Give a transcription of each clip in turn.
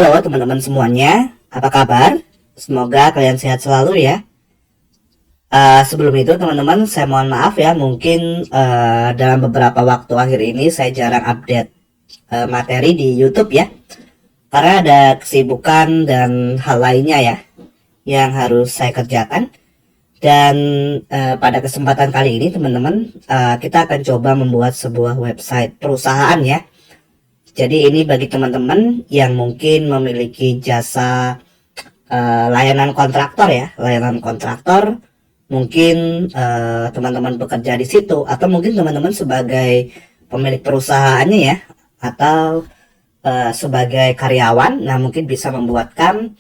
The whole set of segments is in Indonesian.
Halo teman-teman semuanya, apa kabar? Semoga kalian sehat selalu ya. Sebelum itu teman-teman, saya mohon maaf ya, mungkin dalam beberapa waktu akhir ini saya jarang update materi di YouTube ya, karena ada kesibukan dan hal lainnya ya yang harus saya kerjakan. Dan pada kesempatan kali ini teman-teman, kita akan coba membuat sebuah website perusahaan ya. Jadi ini bagi teman-teman yang mungkin memiliki jasa layanan kontraktor ya, layanan kontraktor. Mungkin teman-teman bekerja di situ, atau mungkin teman-teman sebagai pemilik perusahaannya ya, atau sebagai karyawan. Nah, mungkin bisa membuatkan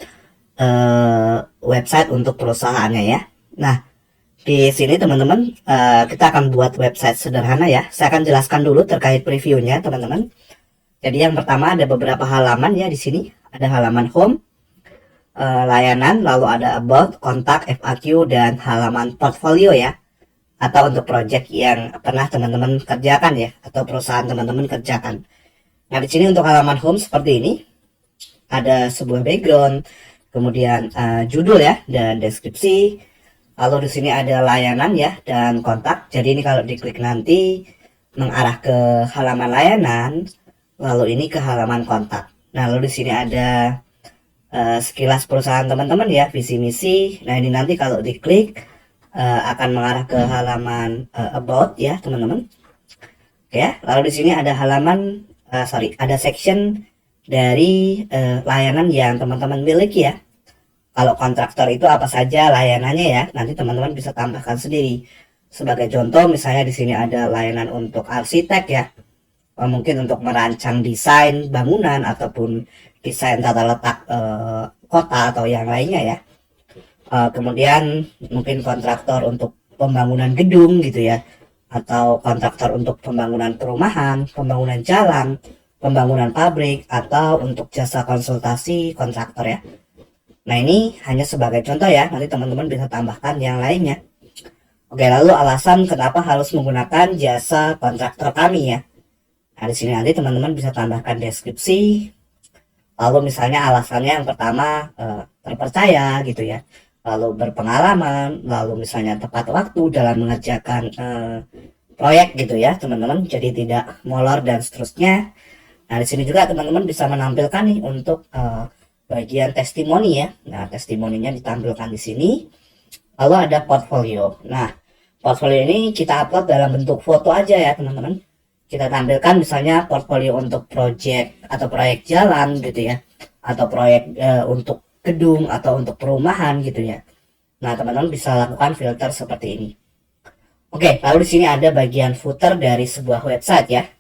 website untuk perusahaannya ya. Nah, di sini teman-teman kita akan buat website sederhana ya. Saya akan jelaskan dulu terkait previewnya teman-teman. Jadi yang pertama ada beberapa halaman ya di sini. Ada halaman home, layanan, lalu ada about, kontak, FAQ, dan halaman portfolio ya, atau untuk project yang pernah teman-teman kerjakan ya, atau perusahaan teman-teman kerjakan. Nah, di sini untuk halaman home seperti ini, ada sebuah background, kemudian judul ya, dan deskripsi. Lalu di sini ada layanan ya, dan kontak. Jadi ini kalau diklik nanti mengarah ke halaman layanan, lalu ini ke halaman kontak. Nah, lalu di sini ada sekilas perusahaan teman-teman ya, visi misi. Nah, ini nanti kalau diklik akan mengarah ke halaman about ya teman-teman. Oke ya. Lalu di sini ada halaman ada section dari layanan yang teman-teman miliki ya. Kalau kontraktor itu apa saja layanannya ya, nanti teman-teman bisa tambahkan sendiri. Sebagai contoh misalnya di sini ada layanan untuk arsitek ya, mungkin untuk merancang desain bangunan ataupun desain tata letak kota atau yang lainnya ya. Kemudian mungkin kontraktor untuk pembangunan gedung gitu ya, atau kontraktor untuk pembangunan perumahan, pembangunan jalan, pembangunan pabrik, atau untuk jasa konsultasi kontraktor ya. Nah, ini hanya sebagai contoh ya, nanti teman-teman bisa tambahkan yang lainnya. Oke, lalu alasan kenapa harus menggunakan jasa kontraktor kami ya. Nah, di sini nanti teman-teman bisa tambahkan deskripsi. Lalu misalnya alasannya yang pertama terpercaya gitu ya. Lalu berpengalaman, lalu misalnya tepat waktu dalam mengerjakan proyek gitu ya, teman-teman. Jadi tidak molor dan seterusnya. Nah, di sini juga teman-teman bisa menampilkan nih untuk bagian testimoni ya. Nah, testimoninya ditampilkan di sini. Lalu ada portfolio. Nah, portfolio ini kita upload dalam bentuk foto aja ya, teman-teman. Kita tampilkan misalnya portfolio untuk project atau proyek jalan gitu ya, atau proyek untuk gedung atau untuk perumahan gitu ya. Nah, teman-teman bisa lakukan filter seperti ini. Oke, lalu di sini ada bagian footer dari sebuah website ya.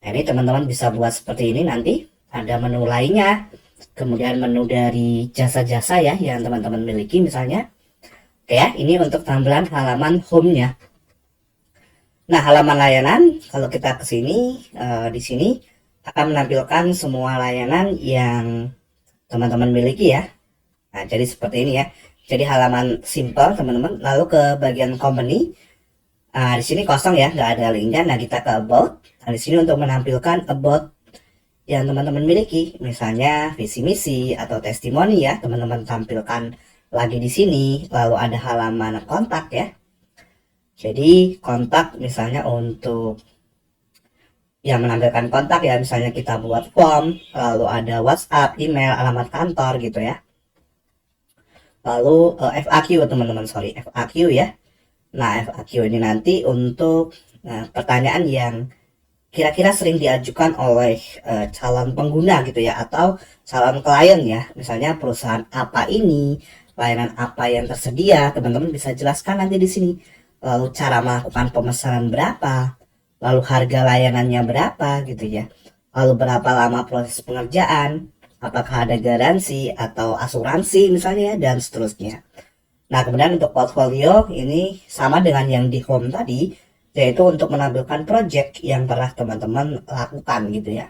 Nah, ini teman-teman bisa buat seperti ini nanti. Ada menu lainnya, kemudian menu dari jasa-jasa ya yang teman-teman miliki misalnya. Oke ya, ini untuk tampilan halaman home-nya. Nah, halaman layanan kalau kita ke sini di sini akan menampilkan semua layanan yang teman-teman miliki ya. Nah, jadi seperti ini ya. Jadi halaman simple teman-teman. Lalu ke bagian company. Di sini kosong ya, nggak ada linknya. Nah, kita ke about. Nah, di sini untuk menampilkan about yang teman-teman miliki, misalnya visi misi atau testimoni ya, teman-teman tampilkan lagi di sini. Lalu ada halaman kontak ya. Jadi kontak misalnya untuk yang menampilkan kontak ya, misalnya kita buat form, lalu ada WhatsApp, email, alamat kantor gitu ya. Lalu FAQ teman-teman, FAQ ya. Nah, FAQ ini nanti untuk pertanyaan yang kira-kira sering diajukan oleh calon pengguna gitu ya, atau calon klien ya. Misalnya perusahaan apa ini, layanan apa yang tersedia, teman-teman bisa jelaskan nanti di sini. Lalu cara melakukan pemesanan berapa, lalu harga layanannya berapa gitu ya, lalu berapa lama proses pengerjaan, apakah ada garansi atau asuransi misalnya, dan seterusnya. Nah, kemudian untuk portfolio ini sama dengan yang di home tadi, yaitu untuk menampilkan project yang pernah teman-teman lakukan gitu ya.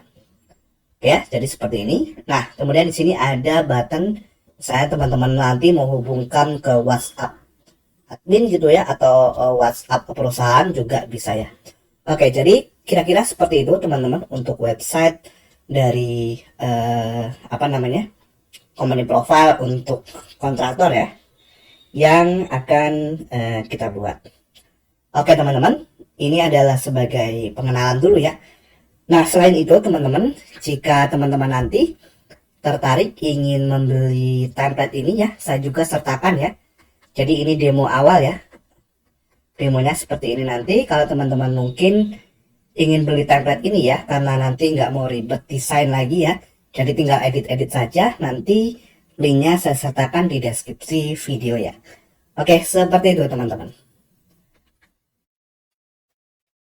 Oke ya, jadi seperti ini. Nah, kemudian di sini ada button, saya teman-teman nanti menghubungkan ke WhatsApp admin gitu ya, atau WhatsApp perusahaan juga bisa ya. Oke, jadi kira-kira seperti itu teman-teman untuk website dari apa namanya, company profile untuk kontraktor ya, yang akan kita buat. Oke teman-teman, ini adalah sebagai pengenalan dulu ya. Nah selain itu teman-teman, jika teman-teman nanti tertarik ingin membeli template ini ya, saya juga sertakan ya. Jadi ini demo awal ya, demonya seperti ini. Nanti kalau teman-teman mungkin ingin beli template ini ya, karena nanti nggak mau ribet desain lagi ya, jadi tinggal edit-edit saja. Nanti linknya saya sertakan di deskripsi video ya. Oke, seperti itu teman-teman.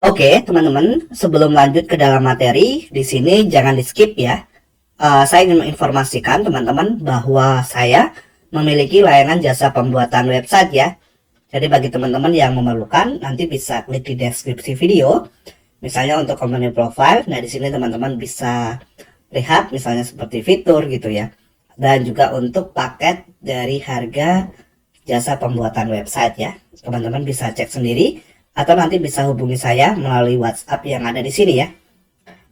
Oke teman-teman, sebelum lanjut ke dalam materi, di sini jangan di skip ya. Saya ingin menginformasikan teman-teman bahwa saya memiliki layanan jasa pembuatan website ya. Jadi bagi teman-teman yang memerlukan, nanti bisa klik di deskripsi video. Misalnya untuk company profile, nah di sini teman-teman bisa lihat misalnya seperti fitur gitu ya. Dan juga untuk paket dari harga jasa pembuatan website ya. Teman-teman bisa cek sendiri atau nanti bisa hubungi saya melalui WhatsApp yang ada di sini ya.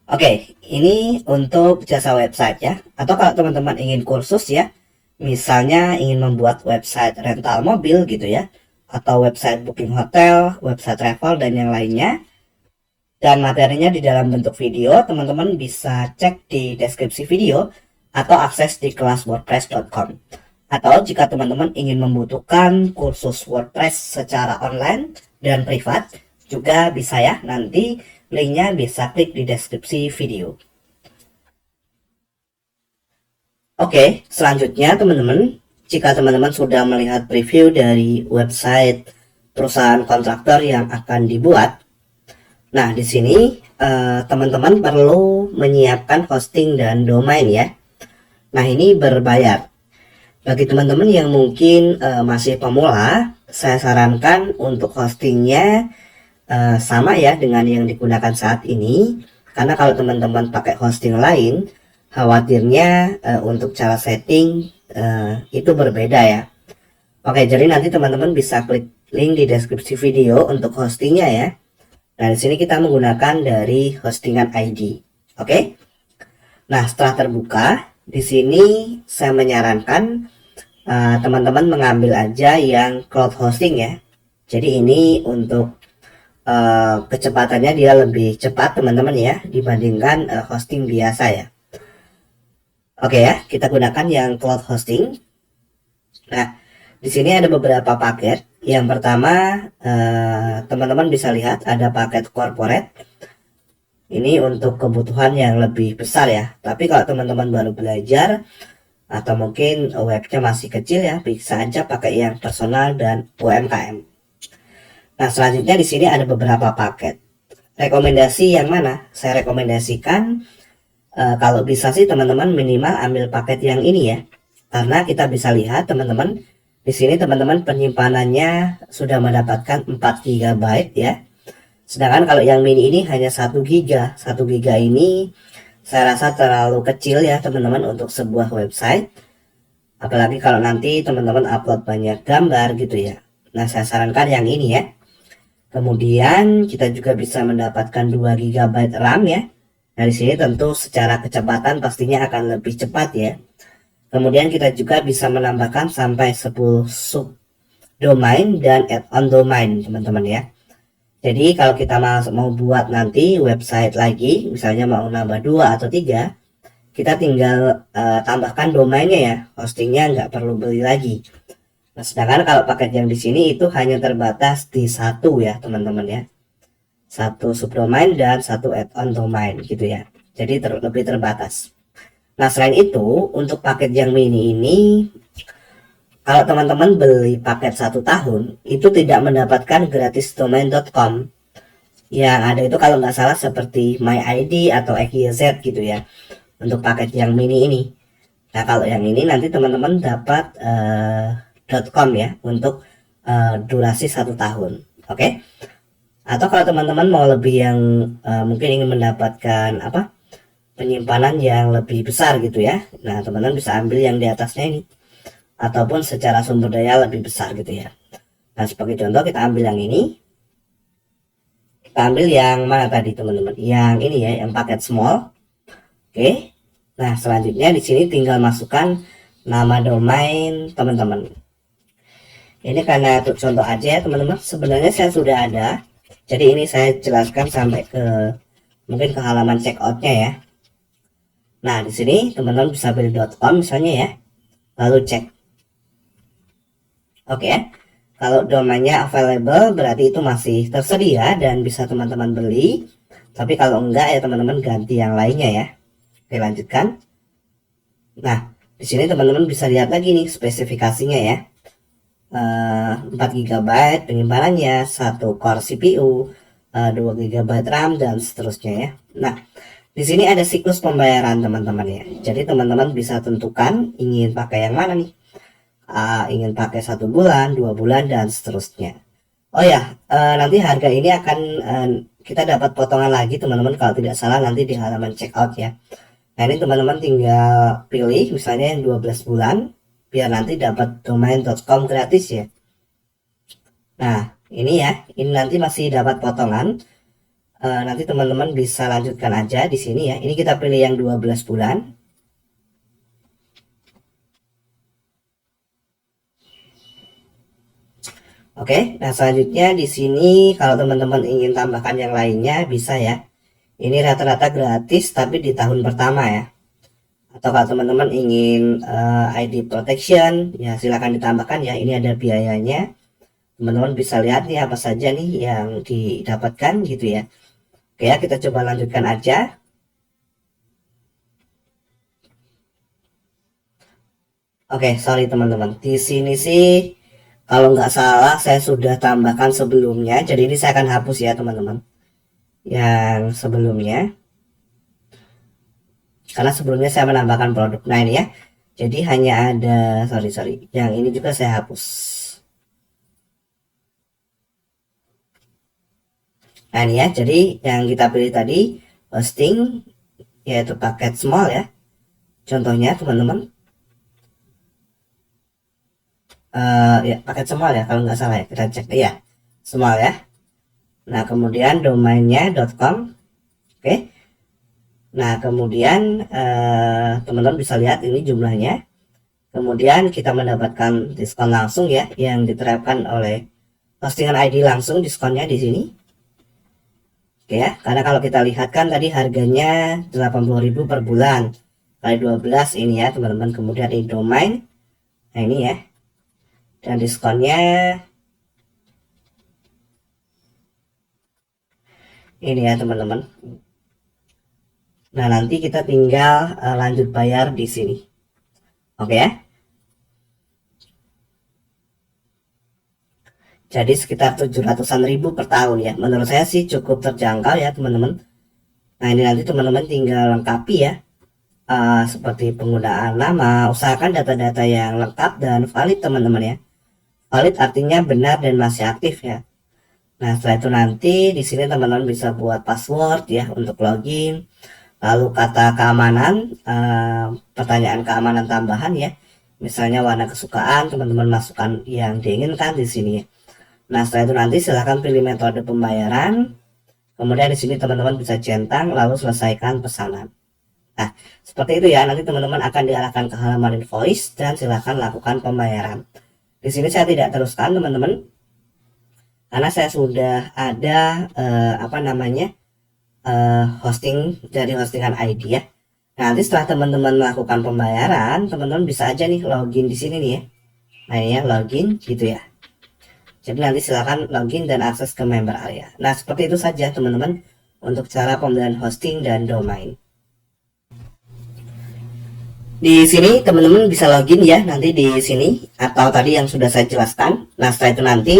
Oke, ini untuk jasa website ya. Atau kalau teman-teman ingin kursus ya, misalnya ingin membuat website rental mobil gitu ya, atau website booking hotel, website travel dan yang lainnya, dan materinya di dalam bentuk video, teman-teman bisa cek di deskripsi video atau akses di kelaswordpress.com. Atau jika teman-teman ingin membutuhkan kursus WordPress secara online dan privat, juga bisa ya. Nanti linknya bisa klik di deskripsi video. Oke, selanjutnya teman-teman, jika teman-teman sudah melihat preview dari website perusahaan kontraktor yang akan dibuat, nah di sini teman-teman perlu menyiapkan hosting dan domain ya. Nah ini berbayar. Bagi teman-teman yang mungkin masih pemula, saya sarankan untuk hostingnya sama ya dengan yang digunakan saat ini. Karena kalau teman-teman pakai hosting lain, khawatirnya untuk cara setting itu berbeda ya. Oke, jadi nanti teman-teman bisa klik link di deskripsi video untuk hostingnya ya. Nah di sini kita menggunakan dari hostingan ID. Oke. Nah setelah terbuka, di sini saya menyarankan teman-teman mengambil aja yang cloud hosting ya. Jadi ini untuk kecepatannya dia lebih cepat teman-teman ya dibandingkan hosting biasa ya. Oke ya, kita gunakan yang cloud hosting. Nah di sini ada beberapa paket. Yang pertama teman-teman bisa lihat ada paket corporate. Ini untuk kebutuhan yang lebih besar ya. Tapi kalau teman-teman baru belajar atau mungkin webnya masih kecil ya, bisa aja pakai yang personal dan UMKM. Nah selanjutnya di sini ada beberapa paket. Rekomendasi yang mana? Saya rekomendasikan kalau bisa sih teman-teman minimal ambil paket yang ini ya, karena kita bisa lihat teman-teman di sini teman-teman penyimpanannya sudah mendapatkan 4 GB ya. Sedangkan kalau yang mini ini hanya 1 GB. 1 GB ini saya rasa terlalu kecil ya teman-teman untuk sebuah website. Apalagi kalau nanti teman-teman upload banyak gambar gitu ya. Nah saya sarankan yang ini ya. Kemudian kita juga bisa mendapatkan 2 GB RAM ya. Dari sini tentu secara kecepatan pastinya akan lebih cepat ya. Kemudian kita juga bisa menambahkan sampai 10 subdomain dan add-on domain teman-teman ya. Jadi kalau kita mau buat nanti website lagi, misalnya mau nambah 2 atau 3, kita tinggal tambahkan domainnya ya, hostingnya nggak perlu beli lagi. Nah, sedangkan kalau paket yang di sini itu hanya terbatas di 1 ya teman-teman ya, 1 subdomain dan 1 add-on domain gitu ya. Jadi lebih terbatas. Nah selain itu untuk paket yang mini ini, kalau teman-teman beli paket 1 tahun itu tidak mendapatkan gratis domain.com. Yang ada itu kalau nggak salah seperti MyID atau XYZ gitu ya, untuk paket yang mini ini. Nah kalau yang ini nanti teman-teman dapat .com ya untuk durasi 1 tahun. Oke. Atau kalau teman-teman mau lebih yang mungkin ingin mendapatkan penyimpanan yang lebih besar gitu ya, nah teman-teman bisa ambil yang di atasnya ini, ataupun secara sumber daya lebih besar gitu ya. Nah sebagai contoh kita ambil yang ini, kita ambil yang mana tadi teman-teman, yang ini ya, yang paket small. Oke. Nah, selanjutnya di sini tinggal masukkan nama domain teman-teman. Ini karena untuk contoh aja ya teman-teman. Sebenarnya saya sudah ada. Jadi ini saya jelaskan sampai ke mungkin ke halaman checkoutnya ya. Nah, di sini teman-teman bisa pilih .com misalnya ya. Lalu cek. Oke ya. Kalau domainnya available berarti itu masih tersedia dan bisa teman-teman beli. Tapi kalau enggak ya teman-teman ganti yang lainnya ya. Oke, lanjutkan. Nah, di sini teman-teman bisa lihat lagi nih spesifikasinya ya. 4 GB penyimpanannya, 1 core CPU, 2 GB RAM dan seterusnya ya. Nah, di sini ada siklus pembayaran teman-teman ya. Jadi teman-teman bisa tentukan ingin pakai yang mana nih. Ingin pakai 1 bulan, 2 bulan dan seterusnya. Oh ya, nanti harga ini akan kita dapat potongan lagi teman-teman kalau tidak salah nanti di halaman checkout ya. Nah, ini teman-teman tinggal pilih misalnya yang 12 bulan biar nanti dapat domain.com gratis ya. Nah, ini ya, ini nanti masih dapat potongan. Nanti teman-teman bisa lanjutkan aja di sini ya. Ini kita pilih yang 12 bulan. Oke, nah selanjutnya di sini kalau teman-teman ingin tambahkan yang lainnya bisa ya. Ini rata-rata gratis tapi di tahun pertama ya. Atau kalau teman-teman ingin ID protection ya silahkan ditambahkan ya. Ini ada biayanya. Teman-teman bisa lihat nih apa saja nih yang didapatkan gitu ya. Oke ya, kita coba lanjutkan aja. Oke, sorry teman-teman. Di sini sih kalau nggak salah saya sudah tambahkan sebelumnya. Jadi ini saya akan hapus ya teman-teman. Yang sebelumnya. Karena sebelumnya saya menambahkan produk. Nah ini ya. Jadi hanya ada, sorry. Yang ini juga saya hapus. Nah ini ya. Jadi yang kita pilih tadi hosting yaitu paket small ya. Contohnya teman-teman. Ya paket small ya kalau nggak salah ya, kita cek ya small ya. Nah kemudian domainnya .com. Oke. Nah kemudian teman-teman bisa lihat ini jumlahnya. Kemudian kita mendapatkan diskon langsung ya yang diterapkan oleh postingan ID langsung, diskonnya di sini. Oke ya, karena kalau kita lihat kan tadi harganya 80.000 per bulan kali 12 ini ya teman-teman. Kemudian di domain. Nah ini ya. Dan diskonnya ini ya teman-teman. Nah, nanti kita tinggal lanjut bayar di sini. Oke ya. Jadi sekitar 700-an ribu per tahun ya. Menurut saya sih cukup terjangkau ya teman-teman. Nah, ini nanti teman-teman tinggal lengkapi ya. Seperti penggunaan nama, usahakan data-data yang lengkap dan valid teman-teman ya. Valid artinya benar dan masih aktif ya. Nah, setelah itu nanti di sini teman-teman bisa buat password ya untuk login. Lalu kata keamanan, pertanyaan keamanan tambahan ya. Misalnya warna kesukaan, teman-teman masukkan yang diinginkan di sini ya. Nah, setelah itu nanti silahkan pilih metode pembayaran. Kemudian di sini teman-teman bisa centang lalu selesaikan pesanan. Nah, seperti itu ya. Nanti teman-teman akan diarahkan ke halaman invoice dan silahkan lakukan pembayaran. Di sini saya tidak teruskan teman-teman, karena saya sudah ada hosting dari hostingan ID ya. Nah, nanti setelah teman-teman melakukan pembayaran, teman-teman bisa aja nih login di sini nih ya. Nah ini ya login gitu ya. Jadi nanti silakan login dan akses ke member area. Nah seperti itu saja teman-teman untuk cara pembelian hosting dan domain. Di sini teman-teman bisa login ya nanti di sini atau tadi yang sudah saya jelaskan. Nah setelah itu nanti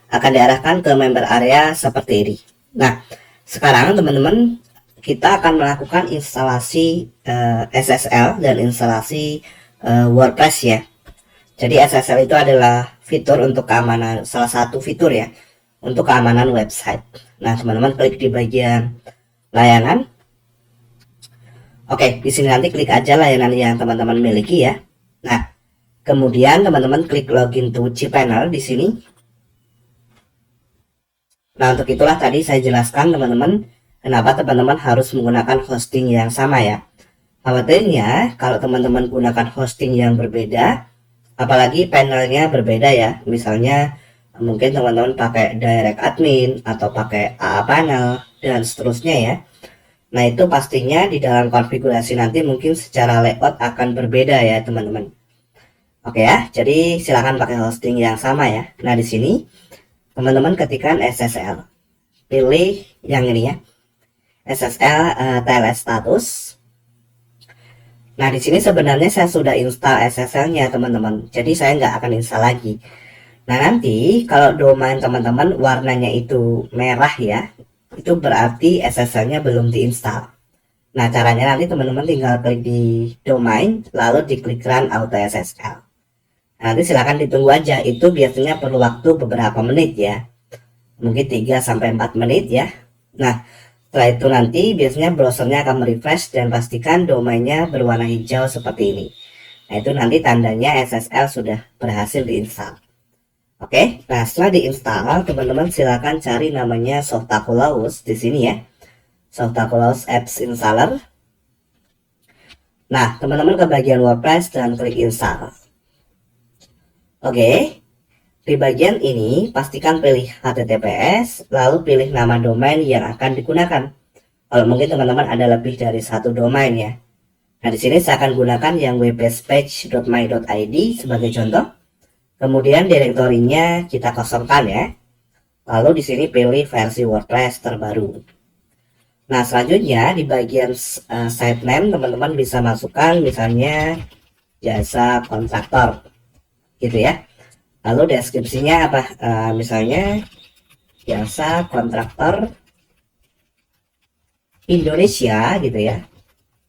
akan diarahkan ke member area seperti ini. Nah sekarang teman-teman kita akan melakukan instalasi SSL dan instalasi WordPress ya. Jadi SSL itu adalah fitur untuk keamanan, salah satu fitur ya untuk keamanan website. Nah teman-teman klik di bagian layanan. Oke, di sini nanti klik aja layanan yang teman-teman miliki ya. Nah kemudian teman-teman klik login to cPanel di sini. Nah untuk itulah tadi saya jelaskan teman-teman kenapa teman-teman harus menggunakan hosting yang sama ya. Khawatirnya kalau teman-teman gunakan hosting yang berbeda, apalagi panelnya berbeda ya, misalnya mungkin teman-teman pakai direct admin atau pakai AA panel dan seterusnya ya. Nah itu pastinya di dalam konfigurasi nanti mungkin secara layout akan berbeda ya teman-teman. Oke ya, jadi silakan pakai hosting yang sama ya. Nah di sini teman-teman ketikkan SSL, pilih yang ini ya, SSL TLS status. Nah, di sini sebenarnya saya sudah install SSL-nya, teman-teman. Jadi saya nggak akan install lagi. Nah, nanti kalau domain teman-teman warnanya itu merah ya, itu berarti SSL-nya belum diinstal. Nah, caranya nanti teman-teman tinggal klik di domain, lalu diklik run auto SSL. Nah, nanti silakan ditunggu aja. Itu biasanya perlu waktu beberapa menit ya. Mungkin 3-4 menit ya. Nah, setelah itu nanti biasanya browsernya akan merefresh dan pastikan domainnya berwarna hijau seperti ini. Nah itu nanti tandanya SSL sudah berhasil diinstal. Oke, nah setelah diinstal teman-teman silakan cari namanya Softaculous di sini ya. Softaculous Apps Installer. Nah teman-teman ke bagian WordPress dan klik install. Oke, di bagian ini pastikan pilih HTTPS, lalu pilih nama domain yang akan digunakan. Kalau mungkin teman-teman ada lebih dari satu domain ya. Nah di sini saya akan gunakan yang webpage.my.id sebagai contoh. Kemudian direktorinya kita kosongkan ya. Lalu di sini pilih versi WordPress terbaru. Nah selanjutnya di bagian site name teman-teman bisa masukkan misalnya jasa kontraktor, gitu ya. Lalu deskripsinya apa? Misalnya jasa kontraktor Indonesia gitu ya.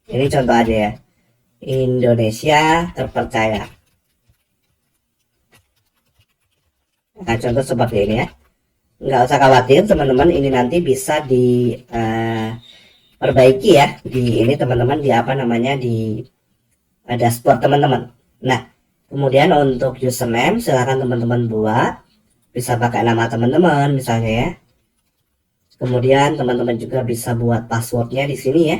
Ini contoh aja ya. Indonesia terpercaya. Nah contoh seperti ini ya. Nggak usah khawatir teman-teman, ini nanti bisa diperbaiki ya. Di ini teman-teman di apa namanya di dashboard teman-teman. Nah kemudian untuk username silahkan teman-teman buat, bisa pakai nama teman-teman misalnya ya. Kemudian teman-teman juga bisa buat passwordnya di sini ya.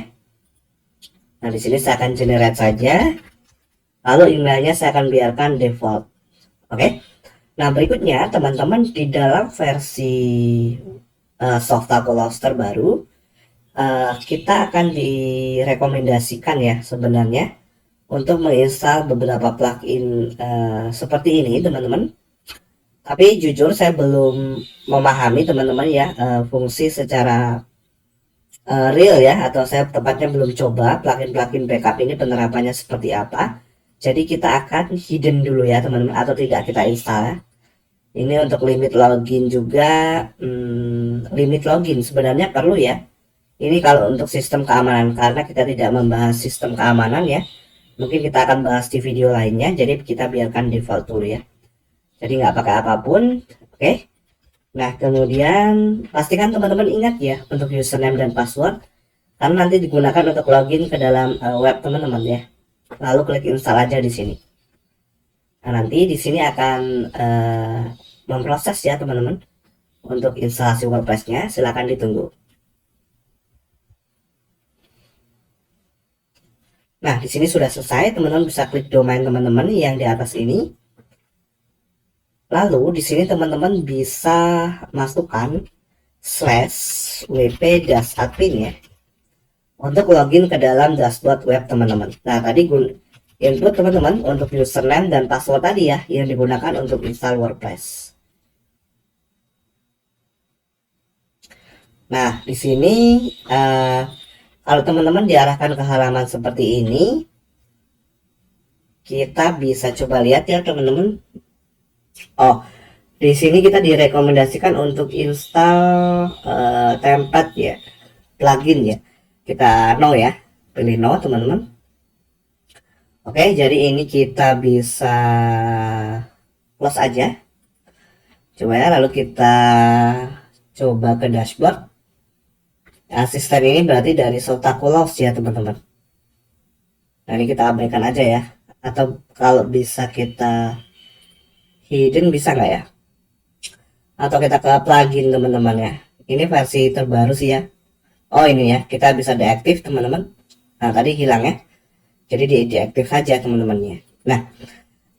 Nah di sini saya akan generate saja, lalu emailnya saya akan biarkan default. Oke. Nah berikutnya teman-teman di dalam versi Softaculous terbaru, kita akan direkomendasikan ya sebenarnya untuk menginstal beberapa plugin seperti ini teman-teman. Tapi jujur saya belum memahami teman-teman ya fungsi secara real ya, atau saya tepatnya belum coba plugin-plugin backup ini penerapannya seperti apa. Jadi kita akan hidden dulu ya teman-teman, atau tidak kita install ya. Ini untuk limit login juga, limit login sebenarnya perlu ya. Ini kalau untuk sistem keamanan, karena kita tidak membahas sistem keamanan ya. Mungkin kita akan bahas di video lainnya, jadi kita biarkan default dulu ya. Jadi nggak pakai apapun, oke. Nah kemudian pastikan teman-teman ingat ya untuk username dan password, karena nanti digunakan untuk login ke dalam web teman-teman ya. Lalu klik install aja di sini. Nah nanti di sini akan memproses ya teman-teman untuk instalasi WordPress-nya. Silahkan ditunggu. Nah di sini sudah selesai, teman-teman bisa klik domain teman-teman yang di atas ini. Lalu di sini teman-teman bisa masukkan /wp-admin ya untuk login ke dalam dashboard web teman-teman. Nah tadi input teman-teman untuk username dan password tadi ya yang digunakan untuk install WordPress. Nah di sini kalau teman-teman diarahkan ke halaman seperti ini, kita bisa coba lihat ya teman-teman. Oh, di sini kita direkomendasikan untuk install template ya, plugin ya. Kita no ya, pilih no teman-teman. Oke, jadi ini kita bisa close aja. Coba ya, lalu kita coba ke dashboard. Asisten ini berarti dari Softaculous ya teman-teman. Nah ini kita abaikan aja ya. Atau kalau bisa kita hidden bisa nggak ya? Atau kita ke plugin teman-teman ya. Ini versi terbaru sih ya. Oh ini ya, kita bisa deaktif teman-teman. Nah tadi hilang ya. jadi diaktif saja teman-temannya. Nah,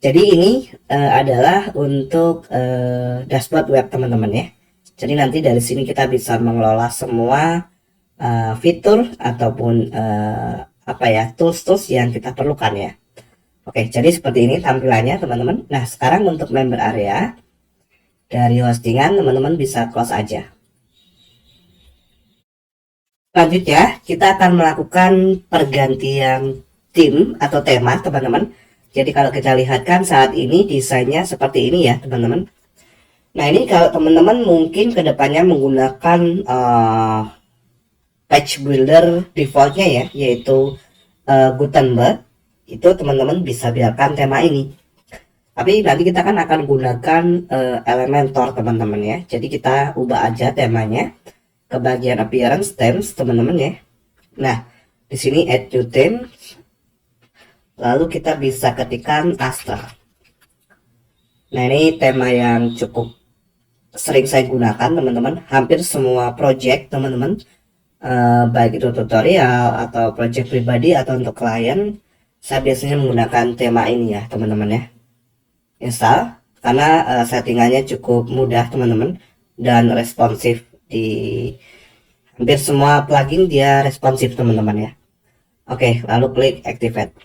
jadi ini adalah untuk dashboard web teman-teman ya. Jadi nanti dari sini kita bisa mengelola semua fitur ataupun apa ya, tools-tools yang kita perlukan ya. Oke, jadi seperti ini tampilannya teman-teman. Nah, sekarang untuk member area dari hostingan teman-teman bisa close aja. Selanjutnya kita akan melakukan pergantian tim atau tema teman-teman. Jadi kalau kita lihat kan saat ini desainnya seperti ini ya teman-teman. Nah ini kalau teman-teman mungkin kedepannya menggunakan page builder defaultnya ya, yaitu Gutenberg, itu teman-teman bisa biarkan tema ini. Tapi nanti kita kan akan gunakan Elementor teman-teman ya. Jadi kita ubah aja temanya ke bagian appearance themes teman-teman ya. Nah di sini add new theme, lalu kita bisa ketikkan Aster. Nah ini tema yang cukup sering saya gunakan teman-teman. Hampir semua project teman-teman, baik itu tutorial atau project pribadi atau untuk klien, saya biasanya menggunakan tema ini ya teman-teman ya. Install karena settingannya cukup mudah teman-teman dan responsif. Di hampir semua plugin dia responsif teman-teman ya. Oke, lalu klik activate.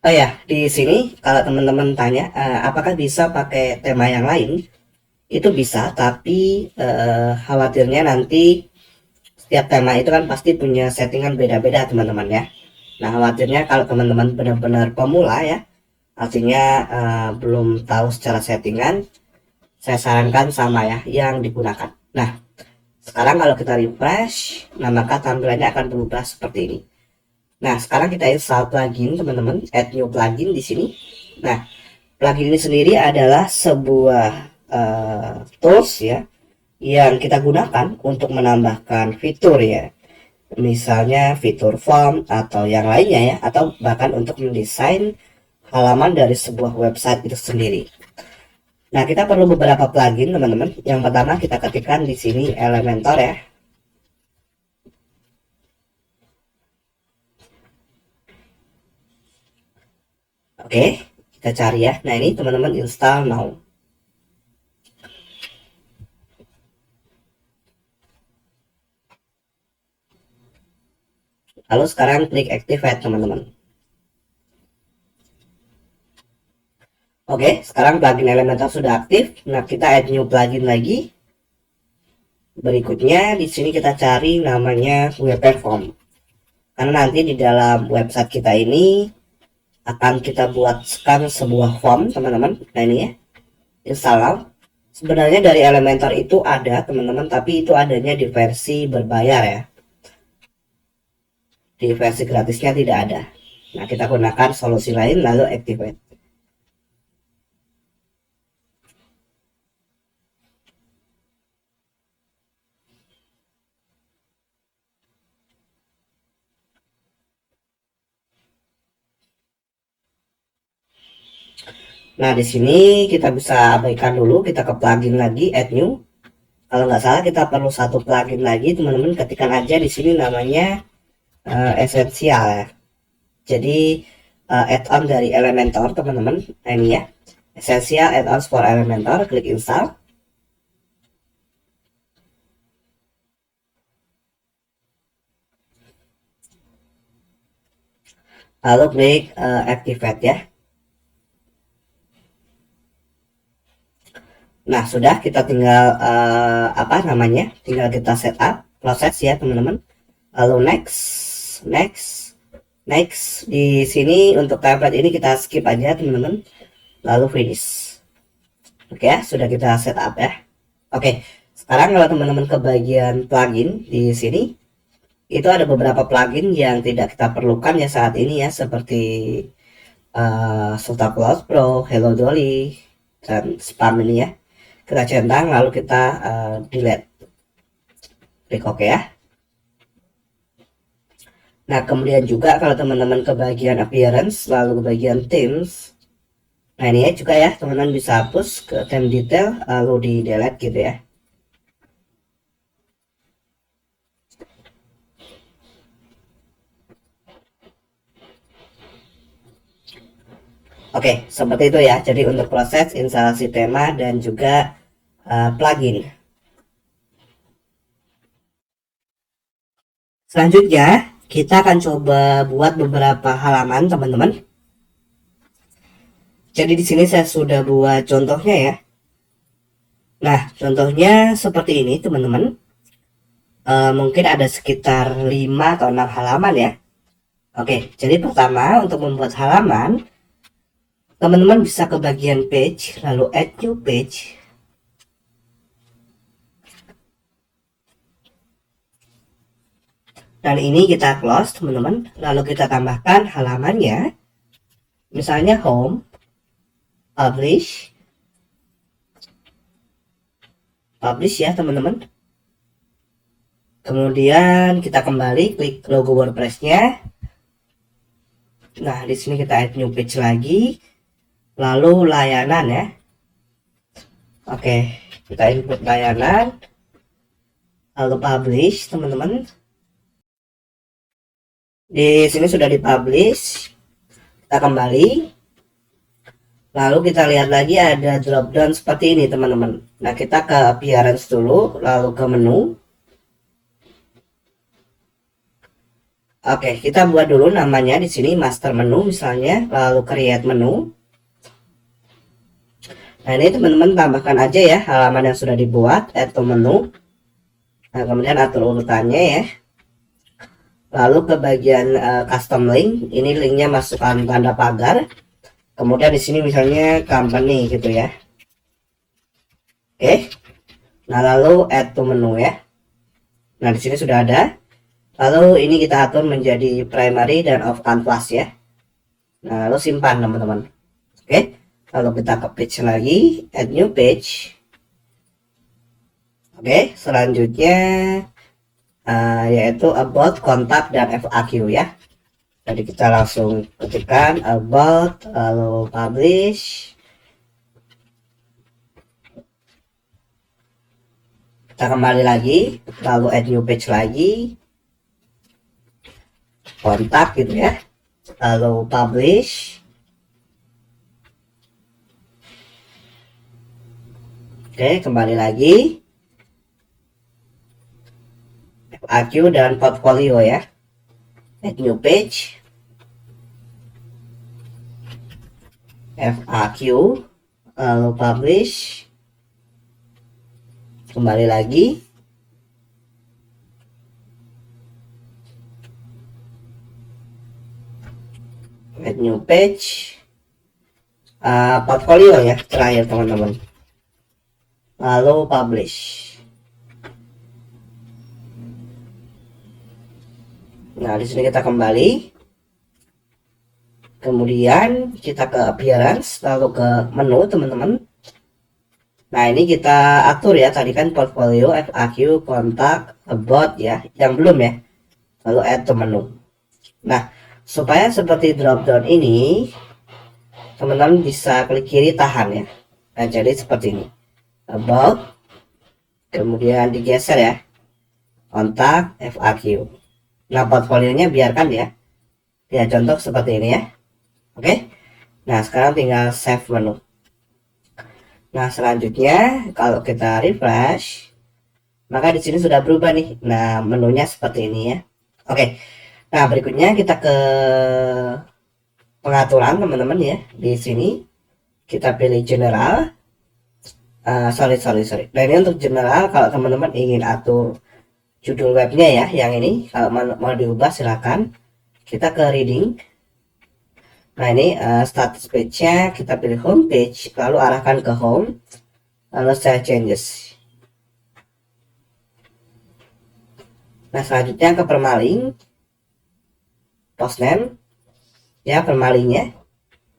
Oh ya, di sini kalau teman-teman tanya apakah bisa pakai tema yang lain, itu bisa, tapi khawatirnya nanti setiap tema itu kan pasti punya settingan beda-beda teman-teman ya. Nah khawatirnya kalau teman-teman benar-benar pemula ya, artinya belum tahu secara settingan, saya sarankan sama ya yang digunakan. Nah sekarang kalau kita refresh, nah maka tampilannya akan berubah seperti ini. Nah sekarang kita install plugin teman-teman, add new plugin di sini. Nah plugin ini sendiri adalah sebuah tools ya yang kita gunakan untuk menambahkan fitur ya, misalnya fitur form atau yang lainnya ya, atau bahkan untuk mendesain halaman dari sebuah website itu sendiri. Nah kita perlu beberapa plugin teman-teman. Yang pertama kita ketikkan di sini Elementor ya. Oke, kita cari ya. Nah ini teman-teman install now. Lalu sekarang klik activate teman-teman. Oke, sekarang plugin Elementor sudah aktif. Nah kita add new plugin lagi. Berikutnya di sini kita cari namanya web form. Karena nanti di dalam website kita ini akan kita buatkan sebuah form teman-teman. Nah ini ya, install. Sebenarnya dari Elementor itu ada teman-teman, tapi itu adanya di versi berbayar ya. Di versi gratisnya tidak ada. Nah kita gunakan solusi lain lalu activate. Nah di sini kita bisa abaikan dulu, kita ke plugin lagi, add new. Kalau nggak salah kita perlu satu plugin lagi teman-teman, ketikkan aja di sini namanya Essential ya. Jadi add-on dari Elementor teman-teman. Nah ini ya, Essential add-ons for Elementor, klik install. Lalu klik activate ya. Nah sudah, kita tinggal apa namanya, tinggal kita setup proses ya teman-teman. Lalu next di sini untuk template ini kita skip aja teman-teman, lalu finish. Oke ya, sudah kita setup ya. Oke, sekarang kalau teman-teman ke bagian plugin di sini, itu ada beberapa plugin yang tidak kita perlukan ya saat ini ya, seperti Sultan Cloud Pro, Hello Dolly, dan spam ini ya. Kita centang lalu kita delete, klik OK ya. Nah kemudian juga kalau teman-teman ke bagian appearance lalu ke bagian themes, nah ini ya juga ya, teman-teman bisa hapus ke theme detail lalu di delete gitu ya. Oke, seperti itu ya. Jadi untuk proses instalasi tema dan juga plugin. Selanjutnya, kita akan coba buat beberapa halaman, teman-teman. Jadi di sini saya sudah buat contohnya ya. Nah, contohnya seperti ini, teman-teman. Mungkin ada sekitar 5 atau 6 halaman ya. Oke, jadi pertama untuk membuat halaman, teman-teman bisa ke bagian page, lalu add new page. Dan ini kita close, teman-teman. Lalu kita tambahkan halamannya. Misalnya home, publish ya, teman-teman. Kemudian kita kembali klik logo WordPress-nya. Nah, di sini kita add new page lagi. Lalu layanan ya. Oke, kita input layanan. Lalu publish, teman-teman. Di sini sudah dipublish. Kita kembali. Lalu kita lihat lagi ada drop down seperti ini, teman-teman. Nah, kita ke appearance dulu, lalu ke menu. Oke, kita buat dulu namanya di sini master menu misalnya, lalu create menu. Nah, ini teman-teman tambahkan aja ya halaman yang sudah dibuat, add to menu. Nah, kemudian atur urutannya ya. Lalu ke bagian custom link, ini linknya masukkan tanda pagar. Kemudian di sini misalnya company gitu ya. Oke. Nah, lalu add to menu ya. Nah, di sini sudah ada. Lalu ini kita atur menjadi primary dan off canvas ya. Nah, lalu simpan teman-teman. Oke. Lalu kita ke page lagi, add new page. Oke, selanjutnya yaitu about, kontak, dan FAQ ya. Jadi kita langsung ketikkan about, lalu publish. Kita kembali lagi, lalu add new page lagi, kontak gitu ya, lalu publish. Oke, kembali lagi, FAQ dan portfolio ya, add new page, FAQ, lalu publish. Kembali lagi, add new page, portfolio ya terakhir teman-teman, lalu publish. Nah, di sini kita kembali, kemudian kita ke appearance, lalu ke menu teman-teman. Nah, ini kita atur ya, tadi kan portfolio, FAQ, kontak, about ya, yang belum ya, lalu add to menu. Nah, supaya seperti drop down ini, teman-teman bisa klik kiri tahan ya. Nah, jadi seperti ini, about, kemudian digeser ya, kontak, FAQ. Nah, portfolionya biarkan ya, contoh seperti ini ya. Oke. Nah, sekarang tinggal save menu. Nah, selanjutnya kalau kita refresh, maka di sini sudah berubah nih. Nah, menunya seperti ini ya. Oke. Nah, berikutnya kita ke pengaturan teman-teman ya. Di sini kita pilih general. Sorry. Nah, ini untuk general. Kalau teman-teman ingin atur judul webnya ya, yang ini kalau mau diubah silakan. Kita ke reading. Nah, ini status page-nya kita pilih home page, lalu arahkan ke home, lalu save changes. Nah, selanjutnya ke permaling, post name ya, permalingnya,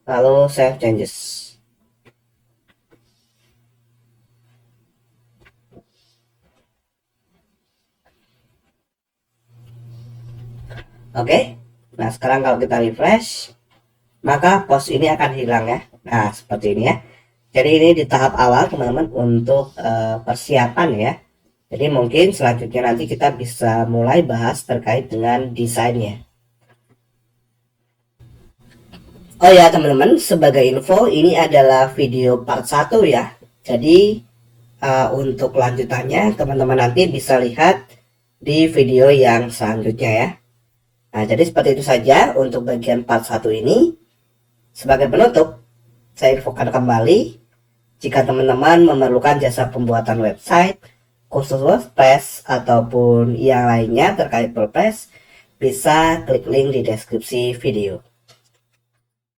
lalu save changes. Oke. Nah, sekarang kalau kita refresh, maka post ini akan hilang ya. Nah, seperti ini ya. Jadi ini di tahap awal teman-teman untuk persiapan ya. Jadi mungkin selanjutnya nanti kita bisa mulai bahas terkait dengan desainnya. Oh ya teman-teman, sebagai info ini adalah video part 1 ya. Jadi untuk lanjutannya teman-teman nanti bisa lihat di video yang selanjutnya ya. Nah, jadi seperti itu saja untuk bagian part 1 ini. Sebagai penutup, saya infokan kembali, jika teman-teman memerlukan jasa pembuatan website, khusus WordPress ataupun yang lainnya terkait WordPress, bisa klik link di deskripsi video.